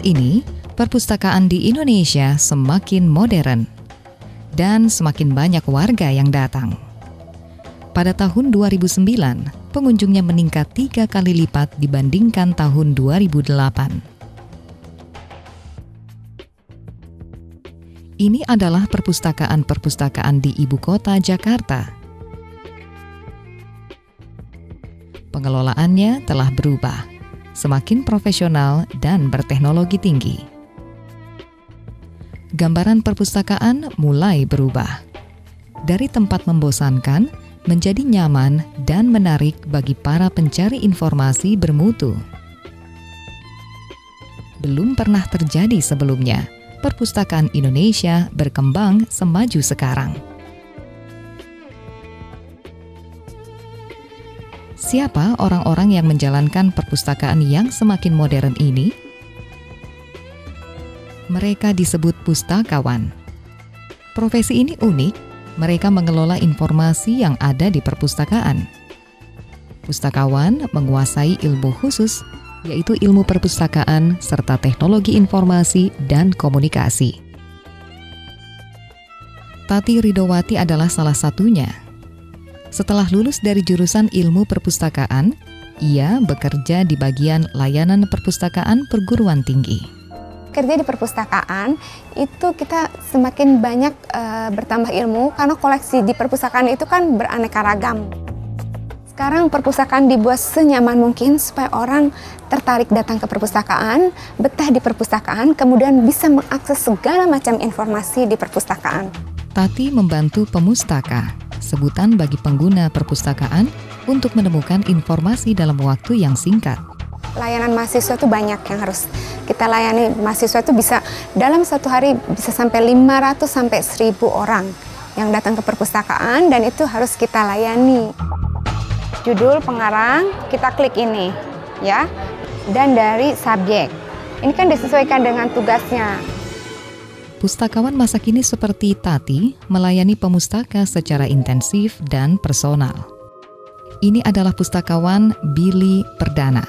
Saat ini, perpustakaan di Indonesia semakin modern dan semakin banyak warga yang datang. Pada tahun 2009, pengunjungnya meningkat 3 kali lipat dibandingkan tahun 2008. Ini adalah perpustakaan-perpustakaan di ibu kota Jakarta. Pengelolaannya telah berubah, semakin profesional dan berteknologi tinggi. Gambaran perpustakaan mulai berubah. Dari tempat membosankan menjadi nyaman dan menarik bagi para pencari informasi bermutu. Belum pernah terjadi sebelumnya. Perpustakaan Indonesia berkembang semaju sekarang. Siapa orang-orang yang menjalankan perpustakaan yang semakin modern ini? Mereka disebut pustakawan. Profesi ini unik, mereka mengelola informasi yang ada di perpustakaan. Pustakawan menguasai ilmu khusus, yaitu ilmu perpustakaan serta teknologi informasi dan komunikasi. Tati Ridowati adalah salah satunya. Setelah lulus dari jurusan ilmu perpustakaan, ia bekerja di bagian layanan perpustakaan perguruan tinggi. Kerja di perpustakaan itu kita semakin banyak bertambah ilmu karena koleksi di perpustakaan itu kan beraneka ragam. Sekarang perpustakaan dibuat senyaman mungkin supaya orang tertarik datang ke perpustakaan, betah di perpustakaan, kemudian bisa mengakses segala macam informasi di perpustakaan. Tati membantu pemustaka, sebutan bagi pengguna perpustakaan untuk menemukan informasi dalam waktu yang singkat. Layanan mahasiswa itu banyak yang harus kita layani. Mahasiswa itu bisa dalam satu hari bisa sampai 500 sampai 1000 orang yang datang ke perpustakaan dan itu harus kita layani. Judul, pengarang, kita klik ini, ya. Dan dari subjek. Ini kan disesuaikan dengan tugasnya. Pustakawan masa kini seperti Tati melayani pemustaka secara intensif dan personal. Ini adalah pustakawan Billy Perdana.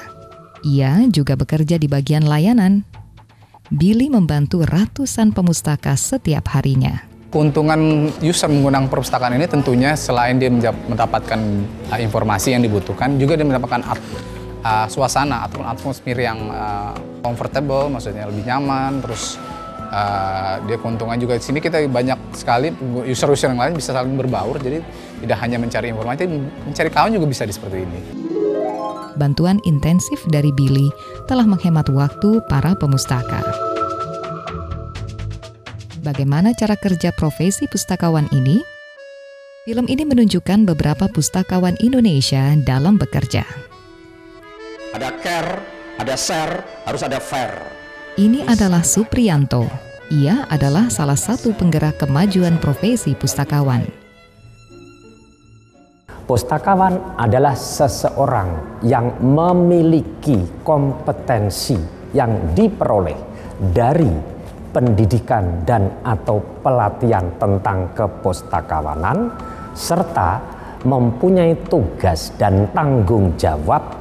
Ia juga bekerja di bagian layanan. Billy membantu ratusan pemustaka setiap harinya. Keuntungan user menggunakan perpustakaan ini tentunya selain dia mendapatkan informasi yang dibutuhkan, juga dia mendapatkan suasana atau atmosfer yang comfortable, maksudnya lebih nyaman. Terus dia keuntungan juga di sini kita banyak sekali user-user yang lain bisa saling berbaur, jadi tidak hanya mencari informasi, mencari kawan juga bisa seperti ini. Bantuan intensif dari Billy telah menghemat waktu para pemustaka. Bagaimana cara kerja profesi pustakawan ini? Film ini menunjukkan beberapa pustakawan Indonesia dalam bekerja. Ada care, ada share, harus ada fair. Ini adalah Supriyanto. Ia adalah salah satu penggerak kemajuan profesi pustakawan. Pustakawan adalah seseorang yang memiliki kompetensi yang diperoleh dari pendidikan dan atau pelatihan tentang kepustakawanan serta mempunyai tugas dan tanggung jawab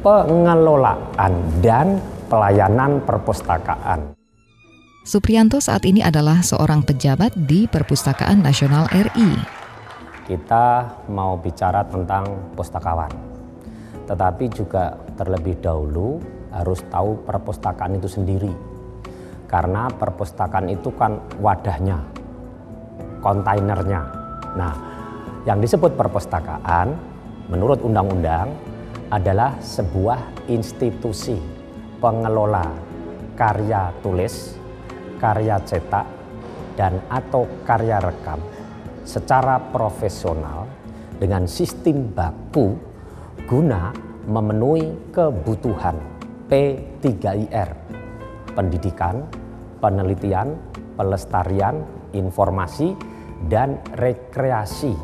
pengelolaan dan pelayanan perpustakaan. Supriyanto saat ini adalah seorang pejabat di Perpustakaan Nasional RI. Kita mau bicara tentang pustakawan, tetapi juga terlebih dahulu harus tahu perpustakaan itu sendiri. Karena perpustakaan itu kan wadahnya, kontainernya. Nah, yang disebut perpustakaan menurut undang-undang adalah sebuah institusi pengelola karya tulis, karya cetak, dan atau karya rekam secara profesional dengan sistem baku guna memenuhi kebutuhan P3IR, pendidikan, penelitian, pelestarian, informasi, dan rekreasi.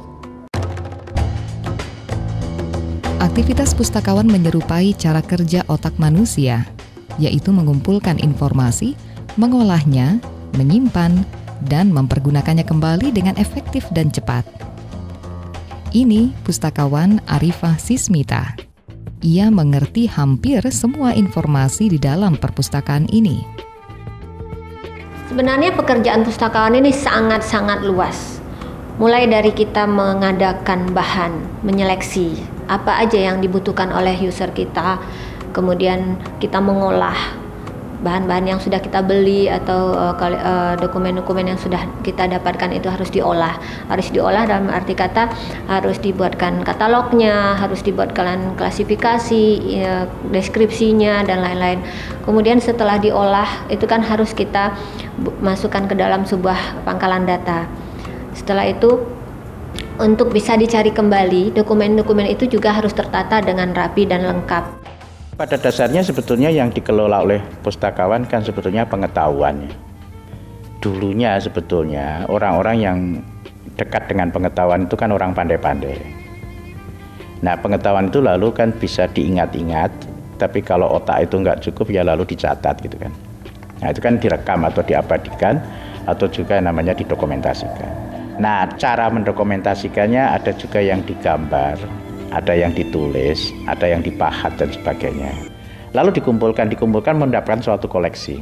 Aktivitas pustakawan menyerupai cara kerja otak manusia, yaitu mengumpulkan informasi, mengolahnya, menyimpan, dan mempergunakannya kembali dengan efektif dan cepat. Ini pustakawan Arifah Sismita. Ia mengerti hampir semua informasi di dalam perpustakaan ini. Sebenarnya pekerjaan pustakawan ini sangat-sangat luas. Mulai dari kita mengadakan bahan, menyeleksi apa aja yang dibutuhkan oleh user kita, kemudian kita mengolah bahan-bahan yang sudah kita beli atau dokumen-dokumen yang sudah kita dapatkan itu harus diolah. Harus diolah dalam arti kata harus dibuatkan katalognya, harus dibuatkan klasifikasi, deskripsinya dan lain-lain. Kemudian setelah diolah itu kan harus kita masukkan ke dalam sebuah pangkalan data. Setelah itu untuk bisa dicari kembali, dokumen-dokumen itu juga harus tertata dengan rapi dan lengkap. Pada dasarnya sebetulnya yang dikelola oleh pustakawan kan sebetulnya pengetahuannya. Dulunya sebetulnya orang-orang yang dekat dengan pengetahuan itu kan orang pandai-pandai. Nah, pengetahuan itu lalu kan bisa diingat-ingat, tapi kalau otak itu nggak cukup ya lalu dicatat gitu kan. Nah, itu kan direkam atau diabadikan atau juga namanya didokumentasikan. Nah, cara mendokumentasikannya ada juga yang digambar, ada yang ditulis, ada yang dipahat dan sebagainya. Lalu dikumpulkan mendapatkan suatu koleksi.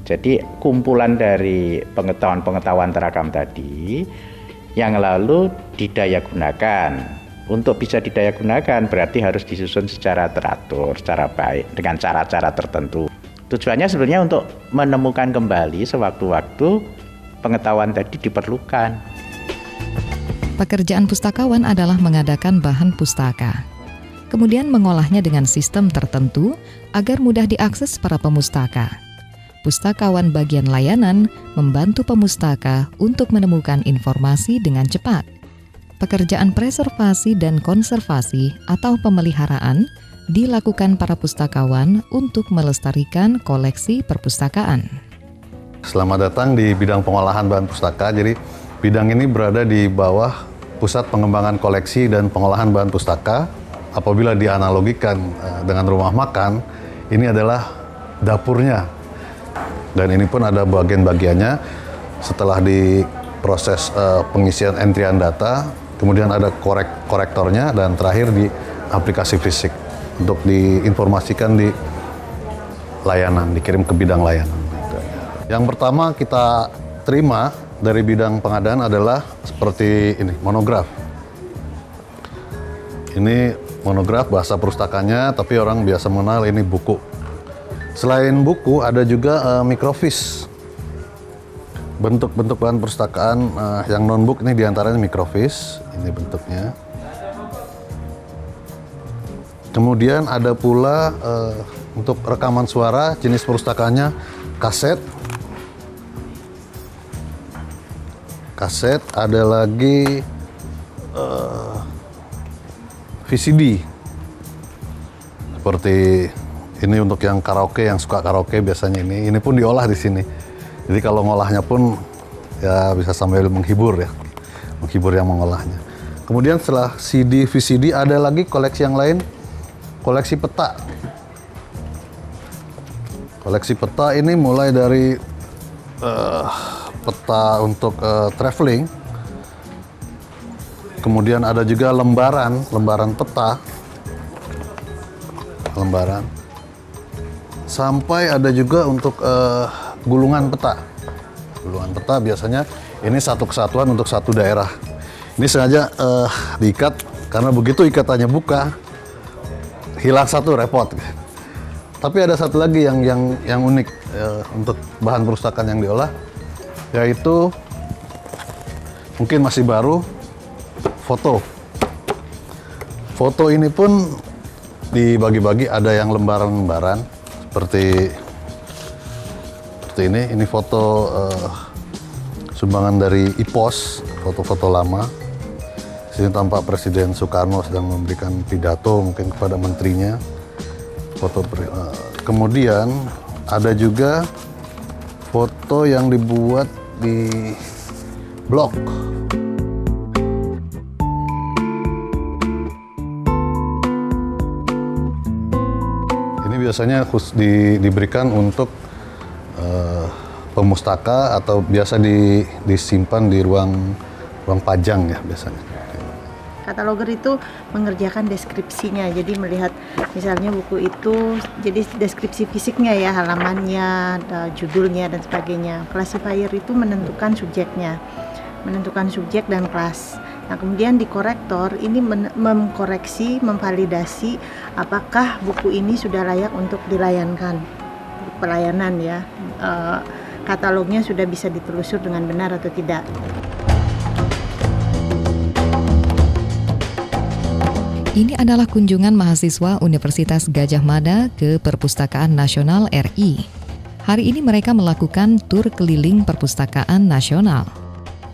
Jadi kumpulan dari pengetahuan-pengetahuan terakam tadi yang lalu didayagunakan. Untuk bisa didayagunakan berarti harus disusun secara teratur, secara baik, dengan cara-cara tertentu. Tujuannya sebenarnya untuk menemukan kembali sewaktu-waktu pengetahuan tadi diperlukan. Pekerjaan pustakawan adalah mengadakan bahan pustaka, kemudian mengolahnya dengan sistem tertentu agar mudah diakses para pemustaka. Pustakawan bagian layanan membantu pemustaka untuk menemukan informasi dengan cepat. Pekerjaan preservasi dan konservasi atau pemeliharaan dilakukan para pustakawan untuk melestarikan koleksi perpustakaan. Selamat datang di bidang pengolahan bahan pustaka. Jadi bidang ini berada di bawah Pusat Pengembangan Koleksi dan Pengolahan Bahan Pustaka. Apabila dianalogikan dengan rumah makan, ini adalah dapurnya. Dan ini pun ada bagian-bagiannya. Setelah diproses pengisian entrian data, kemudian ada korektornya, dan terakhir di aplikasi fisik untuk diinformasikan di layanan, dikirim ke bidang layanan. Yang pertama kita terima dari bidang pengadaan adalah seperti ini, monograf. Ini monograf bahasa perpustakanya, tapi orang biasa mengenal ini buku. Selain buku, ada juga microfiche. Bentuk-bentuk bahan perpustakaan yang non-book ini diantaranya microfiche, ini bentuknya. Kemudian ada pula untuk rekaman suara, jenis perpustakaannya kaset. Ada lagi VCD. Seperti ini untuk yang karaoke, yang suka karaoke biasanya ini pun diolah di sini. Jadi kalau ngolahnya pun ya bisa sambil menghibur ya, menghibur yang mengolahnya. Kemudian setelah CD, VCD ada lagi koleksi yang lain, koleksi peta. Koleksi peta ini mulai dari peta untuk traveling, kemudian ada juga lembaran peta, sampai ada juga untuk gulungan peta. Gulungan peta biasanya ini satu kesatuan untuk satu daerah. Ini sengaja diikat karena begitu ikatannya buka, hilang satu repot. Tapi ada satu lagi yang unik untuk bahan perpustakaan yang diolah, yaitu mungkin masih baru, foto. Foto ini pun dibagi-bagi, ada yang lembaran-lembaran seperti ini. Ini foto sumbangan dari IPOS, foto-foto lama. Sini tampak Presiden Soekarno sedang memberikan pidato mungkin kepada menterinya. Kemudian ada juga foto yang dibuat di blog. Ini biasanya diberikan untuk pemustaka atau biasa disimpan di ruang pajang ya biasanya. Kataloger itu mengerjakan deskripsinya, jadi melihat misalnya buku itu, jadi deskripsi fisiknya ya, halamannya, judulnya dan sebagainya. Classifier itu menentukan subjeknya, menentukan subjek dan kelas. Nah, kemudian di korektor ini mengkoreksi, memvalidasi apakah buku ini sudah layak untuk dilayankan, pelayanan ya, katalognya sudah bisa ditelusur dengan benar atau tidak. Ini adalah kunjungan mahasiswa Universitas Gadjah Mada ke Perpustakaan Nasional RI. Hari ini mereka melakukan tur keliling Perpustakaan Nasional.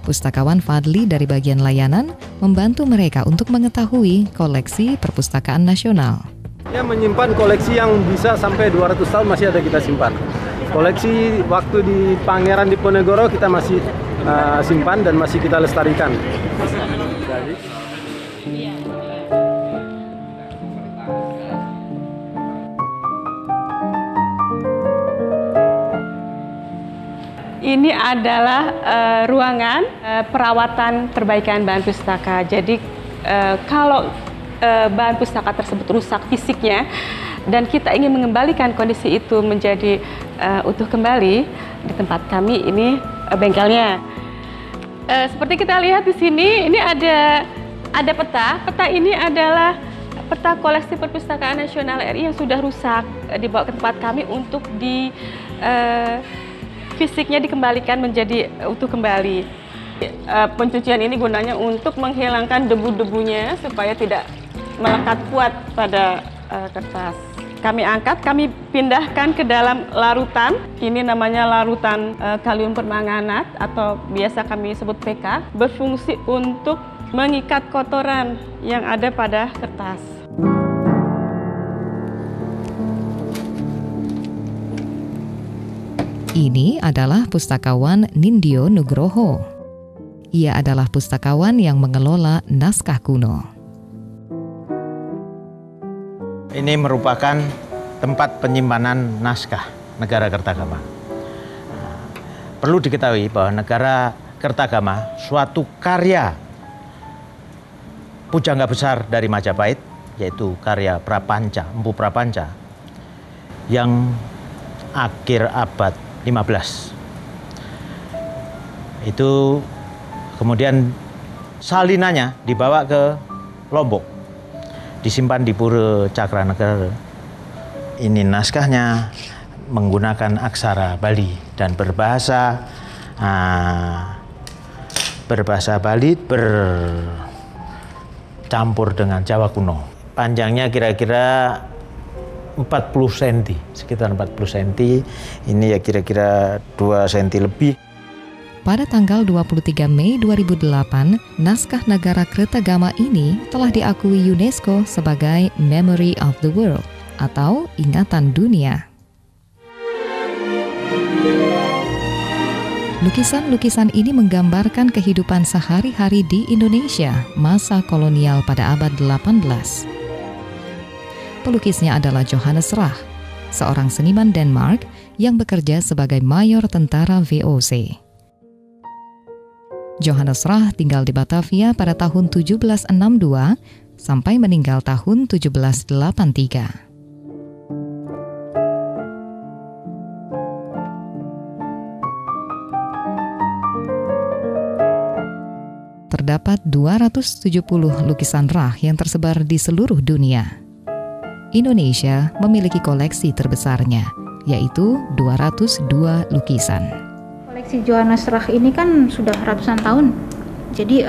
Pustakawan Fadli dari bagian layanan membantu mereka untuk mengetahui koleksi Perpustakaan Nasional. Ya, menyimpan koleksi yang bisa sampai 200 tahun masih ada kita simpan. Koleksi waktu di Pangeran Diponegoro kita masih simpan dan masih kita lestarikan. Ini adalah ruangan perawatan perbaikan bahan pustaka. Jadi kalau bahan pustaka tersebut rusak fisiknya dan kita ingin mengembalikan kondisi itu menjadi utuh kembali, di tempat kami ini bengkelnya. Seperti kita lihat di sini, ini ada peta. Peta ini adalah peta koleksi Perpustakaan Nasional RI yang sudah rusak, dibawa ke tempat kami untuk fisiknya dikembalikan menjadi utuh kembali. Pencucian ini gunanya untuk menghilangkan debu-debunya supaya tidak melekat kuat pada kertas. Kami angkat, kami pindahkan ke dalam larutan. Ini namanya larutan kalium permanganat atau biasa kami sebut PK. Berfungsi untuk mengikat kotoran yang ada pada kertas. Ini adalah pustakawan Nindyo Nugroho. Ia adalah pustakawan yang mengelola naskah kuno. Ini merupakan tempat penyimpanan naskah negara Kertagama. Perlu diketahui bahwa negara Kertagama suatu karya pujangga besar dari Majapahit, yaitu karya Prapanca, Empu Prapanca, yang akhir abad 15. Itu kemudian salinannya dibawa ke Lombok, disimpan di Pura Cakranegara. Ini naskahnya menggunakan aksara Bali dan berbahasa Bali bercampur dengan Jawa kuno. Panjangnya kira-kira 40 cm, sekitar 40 cm. Ini ya kira-kira 2 cm lebih. Pada tanggal 23 Mei 2008, naskah negara Kertagama ini telah diakui UNESCO sebagai Memory of the World atau Ingatan Dunia. Lukisan-lukisan ini menggambarkan kehidupan sehari-hari di Indonesia masa kolonial pada abad 18. Pelukisnya adalah Johannes Rach, seorang seniman Denmark yang bekerja sebagai mayor tentara VOC. Johannes Rach tinggal di Batavia pada tahun 1762 sampai meninggal tahun 1783. Terdapat 270 lukisan Rach yang tersebar di seluruh dunia. Indonesia memiliki koleksi terbesarnya, yaitu 202 lukisan. Koleksi Johannes Rach ini kan sudah ratusan tahun, jadi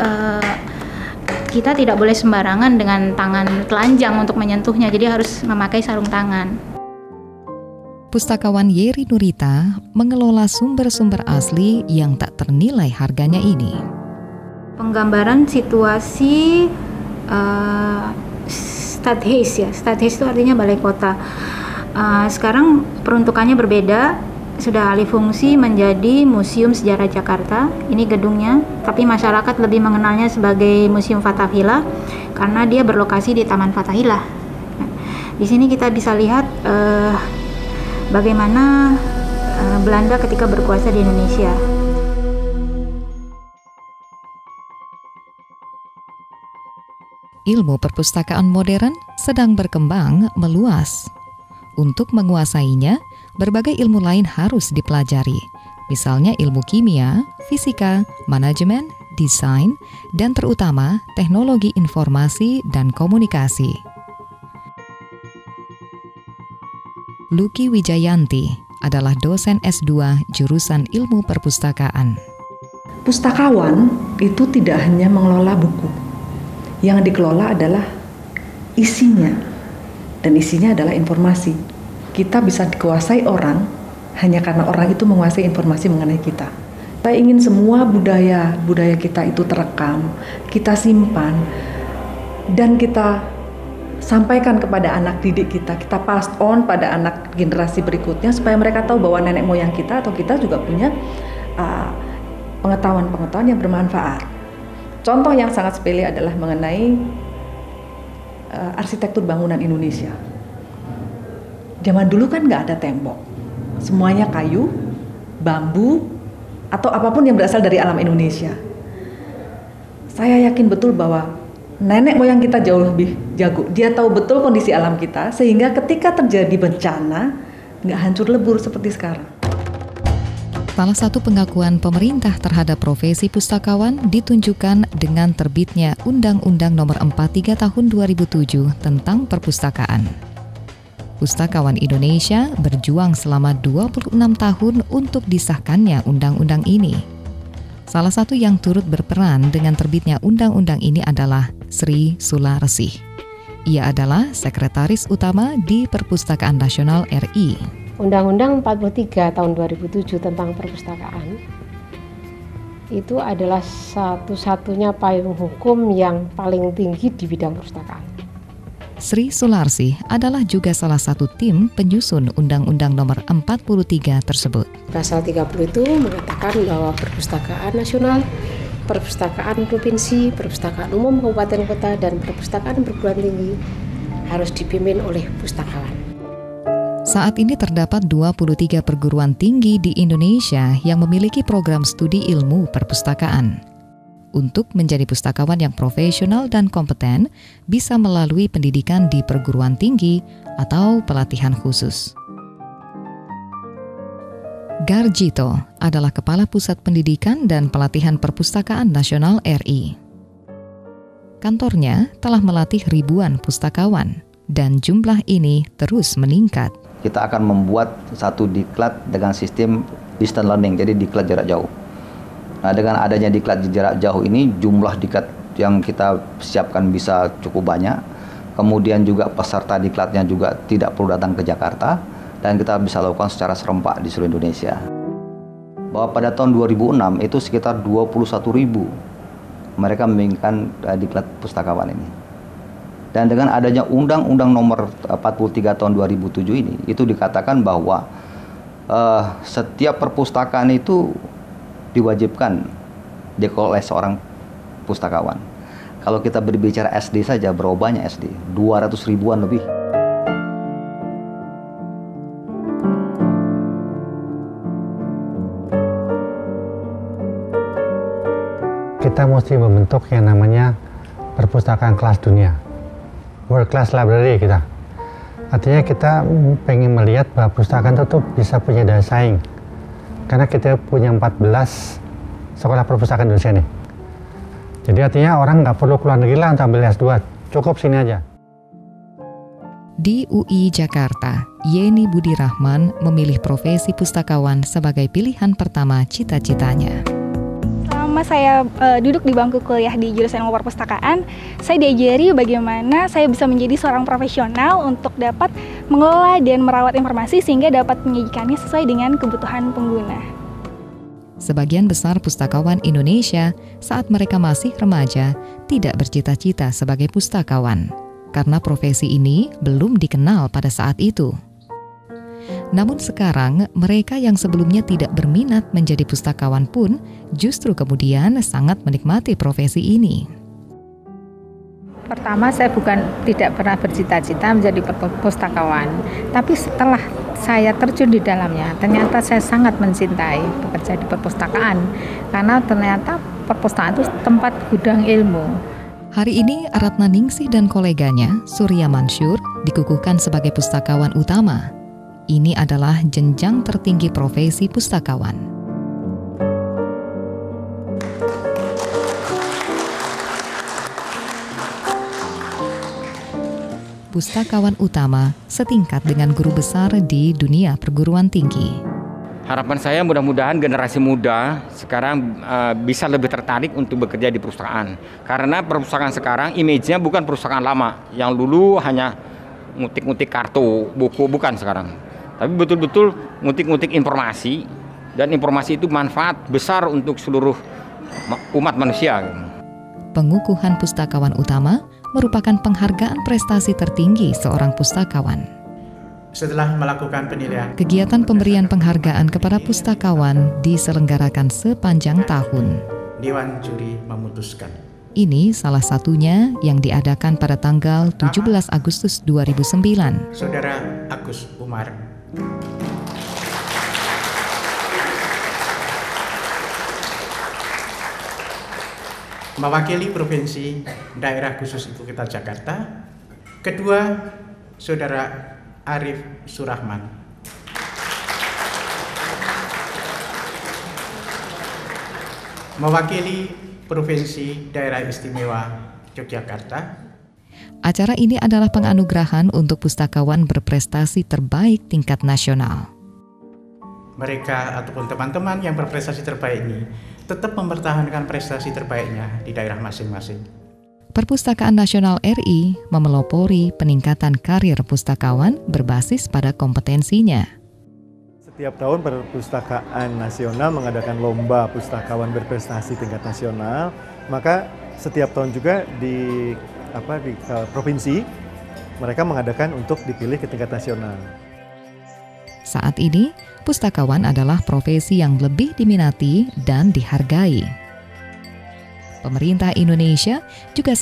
kita tidak boleh sembarangan dengan tangan telanjang untuk menyentuhnya, jadi harus memakai sarung tangan. Pustakawan Yeri Nurita mengelola sumber-sumber asli yang tak ternilai harganya ini. Penggambaran situasi Stadhuis ya, Stadhuis itu artinya balai kota. Sekarang peruntukannya berbeda, sudah alih fungsi menjadi Museum Sejarah Jakarta. Ini gedungnya, tapi masyarakat lebih mengenalnya sebagai Museum Fathahillah karena dia berlokasi di Taman Fathahillah. Di sini kita bisa lihat bagaimana Belanda ketika berkuasa di Indonesia. ilmu perpustakaan modern sedang berkembang meluas. Untuk menguasainya, berbagai ilmu lain harus dipelajari, misalnya ilmu kimia, fisika, manajemen, desain, dan terutama teknologi informasi dan komunikasi. Luki Wijayanti adalah dosen S2 jurusan ilmu perpustakaan. Pustakawan itu tidak hanya mengelola buku. Yang dikelola adalah isinya. Dan isinya adalah informasi. Kita bisa dikuasai orang hanya karena orang itu menguasai informasi mengenai kita. Kita ingin semua budaya kita itu terekam, kita simpan, dan kita sampaikan kepada anak didik kita pass on pada anak generasi berikutnya supaya mereka tahu bahwa nenek moyang kita atau kita juga punya pengetahuan-pengetahuan yang bermanfaat. Contoh yang sangat sepele adalah mengenai arsitektur bangunan Indonesia. Zaman dulu kan nggak ada tembok, semuanya kayu, bambu, atau apapun yang berasal dari alam Indonesia. Saya yakin betul bahwa nenek moyang kita jauh lebih jago. Dia tahu betul kondisi alam kita, sehingga ketika terjadi bencana, nggak hancur lebur seperti sekarang. Salah satu pengakuan pemerintah terhadap profesi pustakawan ditunjukkan dengan terbitnya Undang-Undang Nomor 43 Tahun 2007 tentang perpustakaan. Pustakawan Indonesia berjuang selama 26 tahun untuk disahkannya undang-undang ini. Salah satu yang turut berperan dengan terbitnya undang-undang ini adalah Sri Sularsih. Ia adalah Sekretaris Utama di Perpustakaan Nasional RI. Undang-Undang 43 tahun 2007 tentang perpustakaan itu adalah satu-satunya payung hukum yang paling tinggi di bidang perpustakaan. Sri Sularsih adalah juga salah satu tim penyusun Undang-Undang Nomor 43 tersebut. Pasal 30 itu mengatakan bahwa perpustakaan nasional, perpustakaan provinsi, perpustakaan umum kabupaten kota, dan perpustakaan perguruan tinggi harus dipimpin oleh pustakawan. Saat ini terdapat 23 perguruan tinggi di Indonesia yang memiliki program studi ilmu perpustakaan. Untuk menjadi pustakawan yang profesional dan kompeten, bisa melalui pendidikan di perguruan tinggi atau pelatihan khusus. Garjito adalah Kepala Pusat Pendidikan dan Pelatihan Perpustakaan Nasional RI. Kantornya telah melatih ribuan pustakawan, dan jumlah ini terus meningkat. Kita akan membuat satu diklat dengan sistem distance learning, jadi diklat jarak jauh. Nah, dengan adanya diklat jarak jauh ini, jumlah diklat yang kita siapkan bisa cukup banyak. Kemudian juga peserta diklatnya juga tidak perlu datang ke Jakarta, dan kita bisa lakukan secara serempak di seluruh Indonesia. Bahwa pada tahun 2006 itu sekitar 21.000 mereka menginginkan diklat pustakawan ini. Dan dengan adanya Undang-Undang Nomor 43 tahun 2007 ini, itu dikatakan bahwa setiap perpustakaan itu diwajibkan dikelola oleh seorang pustakawan. Kalau kita berbicara SD saja, berapa banyak SD? 200 ribuan lebih. Kita mesti membentuk yang namanya perpustakaan kelas dunia, world class library kita. Artinya kita pengen melihat bahwa perpustakaan itu bisa punya daya saing. Karena kita punya 14 sekolah perpustakaan Indonesia nih. Jadi artinya orang nggak perlu keluar negeri lah untuk ambil S2, cukup sini aja. Di UI Jakarta, Yeni Budi Rahman memilih profesi pustakawan sebagai pilihan pertama cita-citanya. Selama saya duduk di bangku kuliah di jurusan ilmu perpustakaan, saya diajari bagaimana saya bisa menjadi seorang profesional untuk dapat mengelola dan merawat informasi sehingga dapat menyajikannya sesuai dengan kebutuhan pengguna. Sebagian besar pustakawan Indonesia saat mereka masih remaja tidak bercita-cita sebagai pustakawan karena profesi ini belum dikenal pada saat itu. Namun sekarang, mereka yang sebelumnya tidak berminat menjadi pustakawan pun justru kemudian sangat menikmati profesi ini. Pertama, saya tidak pernah bercita-cita menjadi pustakawan, tapi setelah saya terjun di dalamnya, ternyata saya sangat mencintai bekerja di perpustakaan, karena ternyata perpustakaan itu tempat gudang ilmu. Hari ini Ratna Ningsih dan koleganya, Surya Mansyur, dikukuhkan sebagai pustakawan utama. Ini adalah jenjang tertinggi profesi pustakawan. Pustakawan utama setingkat dengan guru besar di dunia perguruan tinggi. Harapan saya mudah-mudahan generasi muda sekarang bisa lebih tertarik untuk bekerja di perpustakaan. Karena perpustakaan sekarang image-nya bukan perpustakaan lama, yang dulu hanya ngutik-ngutik kartu, buku, bukan sekarang. Tapi betul-betul ngutik-ngutik informasi, dan informasi itu manfaat besar untuk seluruh umat manusia. Pengukuhan pustakawan utama merupakan penghargaan prestasi tertinggi seorang pustakawan. Setelah melakukan penilaian, kegiatan pemberian penghargaan kepada pustakawan diselenggarakan sepanjang tahun. Dewan Juri memutuskan. Ini salah satunya yang diadakan pada tanggal 17 Agustus 2009. Saudara Agus Umar. Mewakili Provinsi Daerah Khusus Ibu Kota Jakarta. Kedua, Saudara Arif Surahman. Mewakili Provinsi Daerah Istimewa Yogyakarta. Acara ini adalah penganugerahan untuk pustakawan berprestasi terbaik tingkat nasional. Mereka ataupun teman-teman yang berprestasi terbaik ini tetap mempertahankan prestasi terbaiknya di daerah masing-masing. Perpustakaan Nasional RI memelopori peningkatan karir pustakawan berbasis pada kompetensinya. Setiap tahun Perpustakaan Nasional mengadakan lomba pustakawan berprestasi tingkat nasional, maka setiap tahun juga di provinsi mereka mengadakan untuk dipilih ke tingkat nasional. Saat ini, pustakawan adalah profesi yang lebih diminati dan dihargai. Pemerintah Indonesia juga